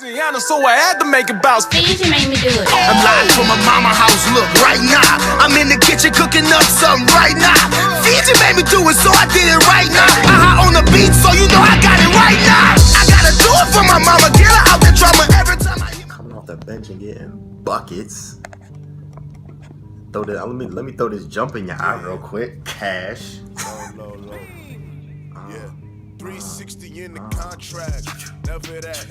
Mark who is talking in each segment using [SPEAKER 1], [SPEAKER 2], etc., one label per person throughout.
[SPEAKER 1] Louisiana, so I had to make it bounce.
[SPEAKER 2] Fiji made me do it.
[SPEAKER 3] I'm live from my mama house, look, right now. I'm in the kitchen cooking up something right now. Fiji made me do it, so I did it right now. On the beat, so you know I got it right now. I gotta do it for my mama, get her out the drama every time I hear.
[SPEAKER 4] Coming off the bench and getting buckets. Throw that. Let me throw this jump in your eye real quick. Cash.
[SPEAKER 5] Low. Yeah. 360 in the contract. Never that.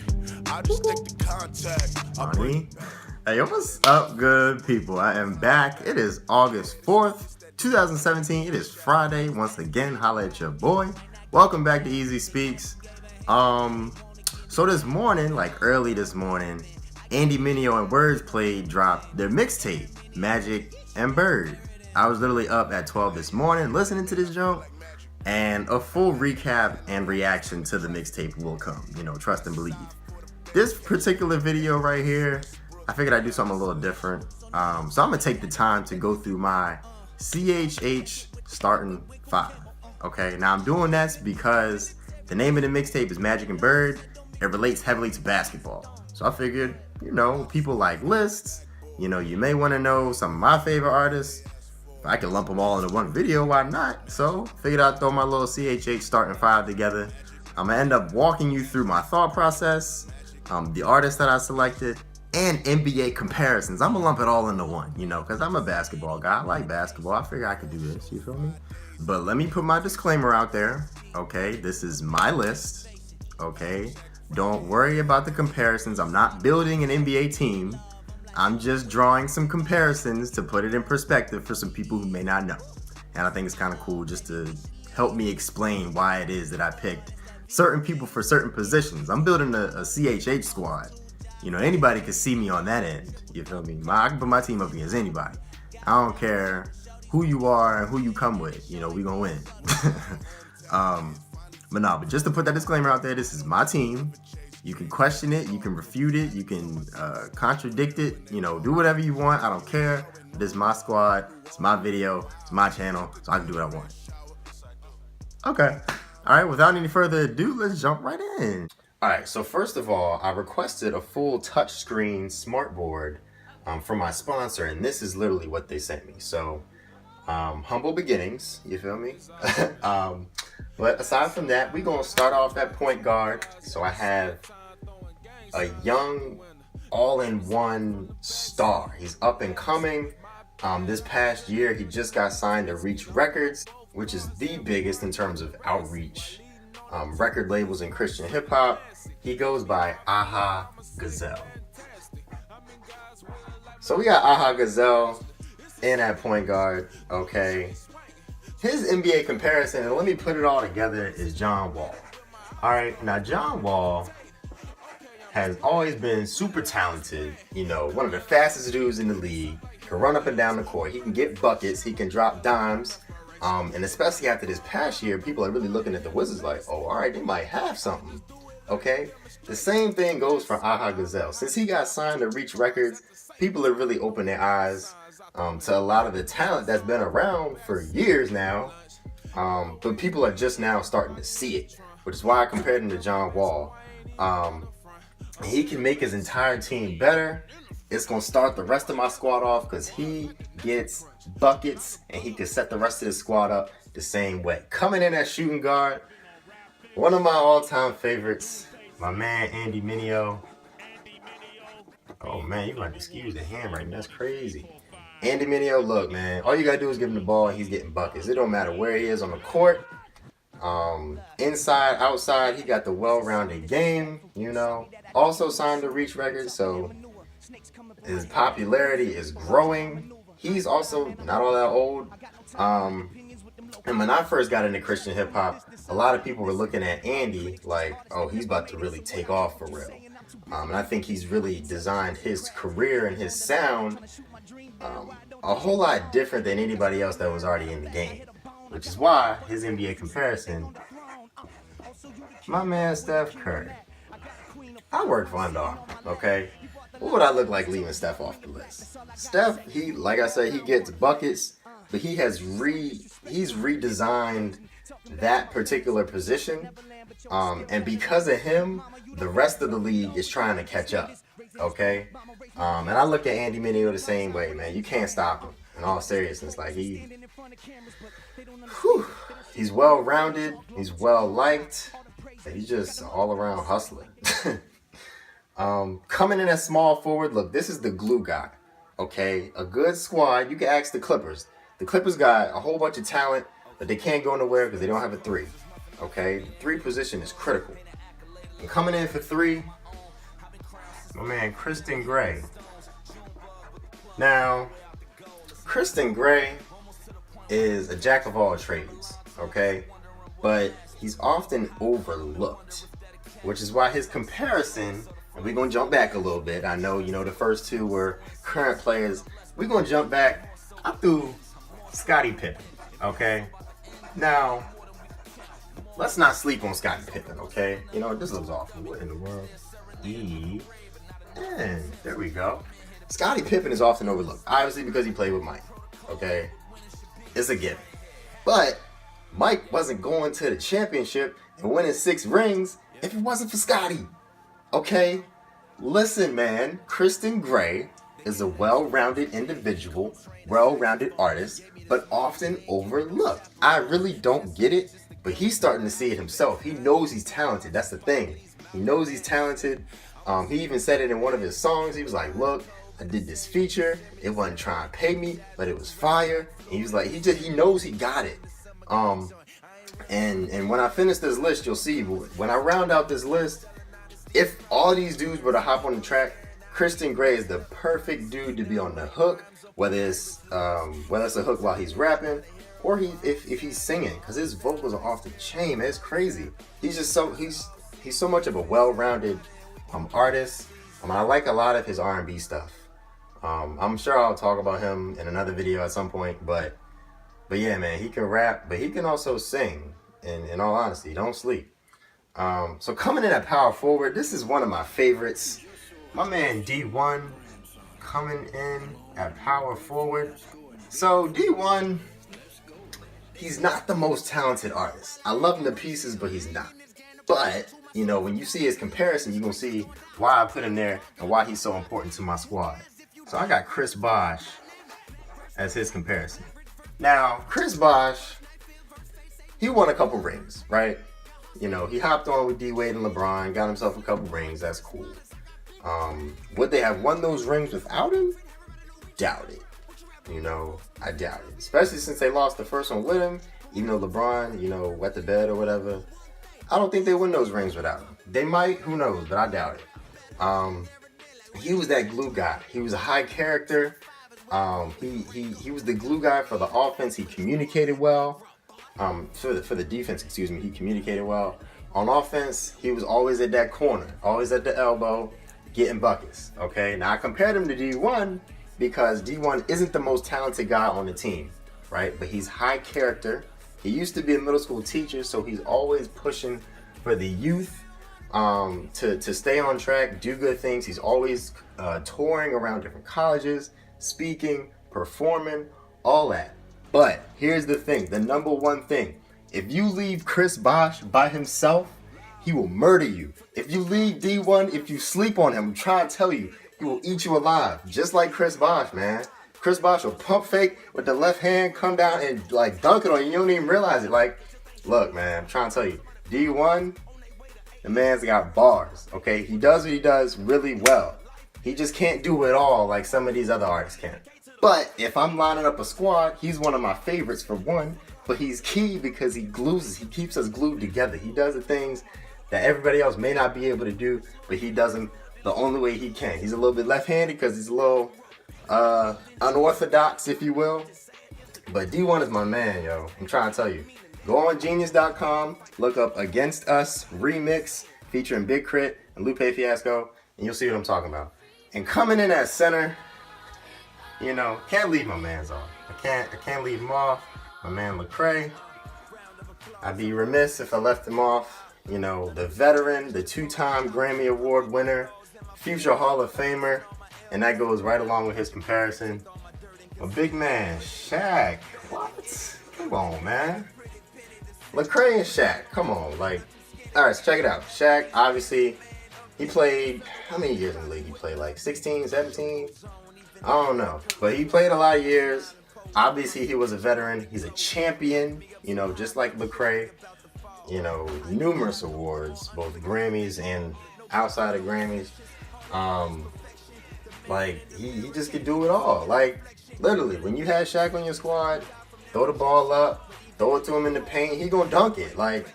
[SPEAKER 5] I just take the contact.
[SPEAKER 4] Money. Hey, what's up, good people? I am back. It is August 4th, 2017. It is Friday. Once again, holla at your boy. Welcome back to Easy Speaks. So this morning, like early this morning, Andy Mineo and Wordsplayed dropped their mixtape, Magic and Bird. I was literally up at 12 this morning listening to this joke, and a full recap and reaction to the mixtape will come. You know, trust and believe. This particular video right here, I figured I'd do something a little different. So I'm gonna take the time to go through my CHH starting 5. Okay, now I'm doing that because the name of the mixtape is Magic and Bird. It relates heavily to basketball. So I figured, you know, people like lists. You know, you may want to know some of my favorite artists. If I can lump them all into one video, why not? So figured I'd throw my little CHH starting 5 together. I'm gonna end up walking you through my thought process, the artists that I selected, and NBA comparisons. I'm gonna lump it all into one, you know, because I'm a basketball guy. I like basketball. I figure I could do this, you feel me? But let me put my disclaimer out there, okay? This is my list, okay? Don't worry about the comparisons. I'm not building an NBA team. I'm just drawing some comparisons to put it in perspective for some people who may not know. And I think it's kind of cool just to help me explain why it is that I picked certain people for certain positions. I'm building a CHH squad. You know, anybody can see me on that end. You feel me? I can put my team up against anybody. I don't care who you are and who you come with. You know, we gonna win. But just to put that disclaimer out there, this is my team. You can question it, you can refute it, you can contradict it, you know, do whatever you want. I don't care. This is my squad, it's my video, it's my channel, so I can do what I want. Okay. All right, without any further ado, let's jump right in. All right, so first of all, I requested a full touchscreen smartboard from my sponsor, and this is literally what they sent me. So, humble beginnings, you feel me? But aside from that, we're going to start off at point guard. So I have a young all-in-one star. He's up and coming. This past year, he just got signed to Reach Records, which is the biggest in terms of outreach record labels in Christian hip-hop. He goes by Aha Gazelle. So we got Aha Gazelle in at point guard, okay? His NBA comparison, and let me put it all together, is John Wall. All right, now John Wall has always been super talented, you know, one of the fastest dudes in the league, can run up and down the court, he can get buckets, he can drop dimes, and especially after this past year, people are really looking at the Wizards like, oh, all right, they might have something, okay? The same thing goes for Aha Gazelle. Since he got signed to Reach Records, people have really opened their eyes to a lot of the talent that's been around for years now, but people are just now starting to see it, which is why I compared him to John Wall. He can make his entire team better. It's going to start the rest of my squad off because he gets buckets and he can set the rest of his squad up the same way. Coming in at shooting guard, one of my all-time favorites, my man Andy Mineo. Oh man, you might excuse the hand right now, that's crazy. Andy Mineo, look, man, all you gotta do is give him the ball and he's getting buckets. It don't matter where he is on the court, inside, outside, he got the well-rounded game, you know. Also signed to Reach Records, so his popularity is growing. He's also not all that old. And when I first got into Christian hip-hop, a lot of people were looking at Andy like, oh, he's about to really take off for real. And I think he's really designed his career and his sound a whole lot different than anybody else that was already in the game, which is why his NBA comparison, my man Steph Curry. I work for Under Armour, okay? What would I look like leaving Steph off the list? Steph, he, like I said, he gets buckets, but he's redesigned that particular position, and because of him, the rest of the league is trying to catch up. Okay, and I look at Andy Mineo the same way, man. You can't stop him. In all seriousness, like he's well rounded, he's well liked, and he's just all around hustler. Coming in as small forward, look, this is the glue guy. Okay, a good squad. You can ask the Clippers. The Clippers got a whole bunch of talent, but they can't go nowhere because they don't have a three. Okay, the three position is critical. And coming in for three, my man Kristen Gray. Now, Kristen Gray is a jack of all trades, okay? But he's often overlooked, which is why his comparison, and we're going to jump back a little bit. I know, the first two were current players. We're going to jump back. I threw Scottie Pippen, okay? Now, let's not sleep on Scottie Pippen, okay? This looks awful. What in the world? And there we go. Scottie Pippen is often overlooked, obviously because he played with Mike, okay? It's a given. But Mike wasn't going to the championship and winning 6 rings if it wasn't for Scottie, okay? Listen, man, Kristen Gray is a well-rounded individual, well-rounded artist, but often overlooked. I really don't get it, but he's starting to see it himself. He knows he's talented. That's the thing. He knows he's talented. He even said it in one of his songs. He was like, look, I did this feature. It wasn't trying to pay me, but it was fire. And he was like, he knows he got it. And when I finish this list, you'll see, when I round out this list, if all these dudes were to hop on the track, Kristen Gray is the perfect dude to be on the hook, whether it's a hook while he's rapping, or if he's singing, because his vocals are off the chain, man. It's crazy. He's so much of a well-rounded artist. I like a lot of his R&B stuff. I'm sure I'll talk about him in another video at some point, but yeah, man, he can rap, but he can also sing. In all honesty, don't sleep. So coming in at power forward, this is one of my favorites. My man D1 coming in at power forward. So D1, he's not the most talented artist. I love him to pieces, but he's not. But, when you see his comparison, you're going to see why I put him there and why he's so important to my squad. So I got Chris Bosh as his comparison. Now, Chris Bosh, he won a couple rings, right? He hopped on with D-Wade and LeBron, got himself a couple rings. That's cool. Would they have won those rings without him? Doubt it. I doubt it. Especially since they lost the first one with him. Even though LeBron, wet the bed or whatever. I don't think they win those rings without him. They might, who knows, but I doubt it. He was that glue guy. He was a high character. He was the glue guy for the offense. He communicated well. For the defense, he communicated well. On offense, he was always at that corner, always at the elbow, getting buckets. Okay, now I compared him to D1 because D1 isn't the most talented guy on the team, right? But he's high character. He used to be a middle school teacher, so he's always pushing for the youth to stay on track, do good things. He's always touring around different colleges, speaking, performing, all that. But here's the thing, the number one thing. If you leave Chris Bosh by himself, he will murder you. If you leave D1, if you sleep on him, I'm trying to tell you, he will eat you alive. Just like Chris Bosh, man. Chris Bosh will pump fake with the left hand, come down and dunk it on you. You don't even realize it. Look, man, I'm trying to tell you, D1, the man's got bars, okay? He does what he does really well. He just can't do it all like some of these other artists can. But if I'm lining up a squad, he's one of my favorites for one, but he's key because he keeps us glued together. He does the things that everybody else may not be able to do, but he does them the only way he can. He's a little bit left-handed because he's a little unorthodox, if you will. But D1 is my man, yo. I'm trying to tell you. Go on Genius.com, look up Against Us Remix featuring Big Crit and Lupe Fiasco, and you'll see what I'm talking about. And coming in at center, can't leave my mans off. I can't leave him off. My man Lecrae. I'd be remiss if I left him off. The veteran, the 2-time Grammy Award winner, future Hall of Famer, and that goes right along with his comparison. A big man, Shaq. What? Come on, man. Lecrae and Shaq. Come on, all right, so check it out. Shaq, obviously, He played, how many years in the league? He played like 16, 17? I don't know. But he played a lot of years. Obviously, he was a veteran. He's a champion, you know, just like Lecrae. You know, numerous awards, both Grammys and outside of Grammys. Like, he just could do it all. Like, literally, when you had Shaq on your squad, throw the ball up, throw it to him in the paint, he gonna dunk it. Like,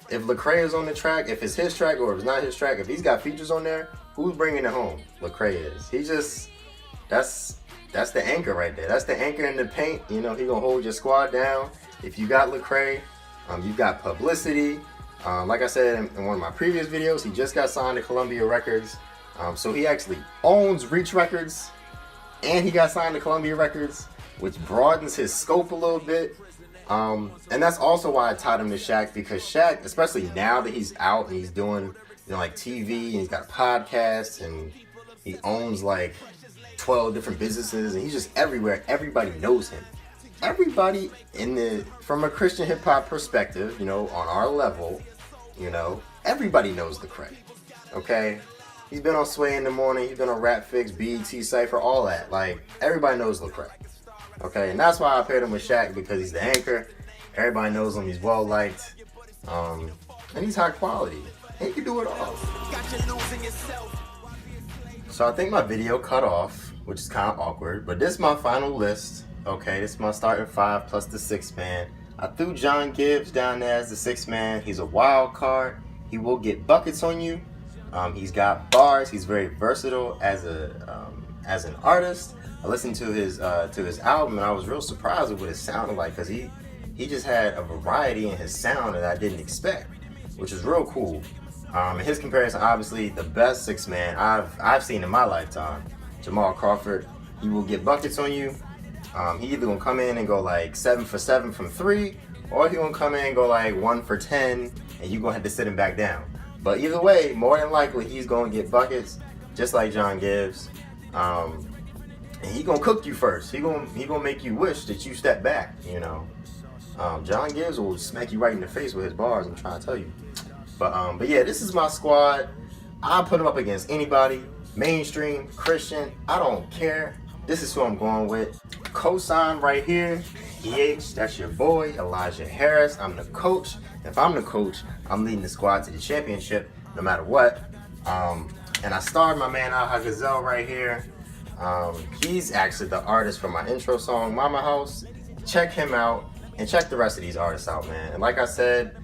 [SPEAKER 4] if Lecrae is on the track, if it's his track or if it's not his track, if he's got features on there, who's bringing it home? Lecrae is. He just, that's the anchor right there. That's the anchor in the paint. You know, he gonna hold your squad down. If you got Lecrae, you got publicity. Like I said in one of my previous videos, he just got signed to Columbia Records. So he actually owns Reach Records, and he got signed to Columbia Records, which broadens his scope a little bit. And that's also why I tied him to Shaq, because Shaq, especially now that he's out and he's doing, you know, like TV, and he's got podcasts, and he owns like 12 different businesses, and he's just everywhere. Everybody knows him. Everybody from a Christian hip hop perspective, you know, on our level, you know, everybody knows Lecrae. Okay? He's been on Sway in the Morning, he's been on Rap Fix, BET Cypher, all that. Like, everybody knows Lecrae. Okay, and that's why I paired him with Shaq, because he's the anchor. Everybody knows him, he's well liked. And he's high quality. He can do it all. So I think my video cut off, which is kind of awkward, but this is my final list. Okay, this is my starting 5 plus the 6th man. I threw John Gibbs down there as the 6th man. He's a wild card. He will get buckets on you. He's got bars. He's very versatile as an artist. I listened to his album, and I was real surprised with what it sounded like, because he just had a variety in his sound that I didn't expect, which is real cool. In his comparison, obviously the best 6th man I've seen in my lifetime, Jamal Crawford. He will get buckets on you. He either gonna come in and go like 7 for 7 from 3, or he gonna come in and go like 1 for 10, and you gonna have to sit him back down. But either way, more than likely he's gonna get buckets, just like John Gibbs. And he gonna cook you first. He gonna make you wish that you step back. You know, John Gibbs will smack you right in the face with his bars. I'm trying to tell you. But yeah, this is my squad. I'll put him up against anybody, mainstream, Christian. I don't care. This is who I'm going with. Cosign right here. EH, that's your boy, Elijah Harris. I'm the coach. If I'm the coach, I'm leading the squad to the championship no matter what. And I starred my man Al Gazelle right here. He's actually the artist for my intro song, Mama House. Check him out and check the rest of these artists out, man. And like I said,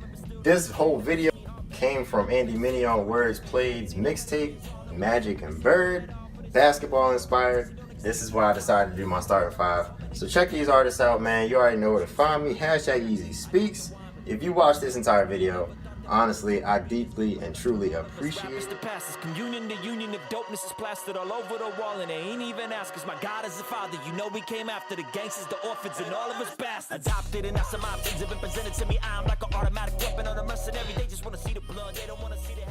[SPEAKER 4] this whole video came from Andy Mineo on Wordsplayed's Mixtape, Magic and Bird, basketball inspired. This is why I decided to do my starting 5. So check these artists out, man. You already know where to find me. #EasySpeaks. If you watch this entire video, honestly, I deeply and truly appreciate it.
[SPEAKER 2] The past is communion, the union of dopeness is plastered all over the wall, and they ain't even ask, cause my God is the father. You know we came after the gangsters, the orphans, and all of us bastards. Adopted, and now some options have been presented to me. I'm like an automatic weapon on a mercenary. They just wanna see the blood, they don't wanna see the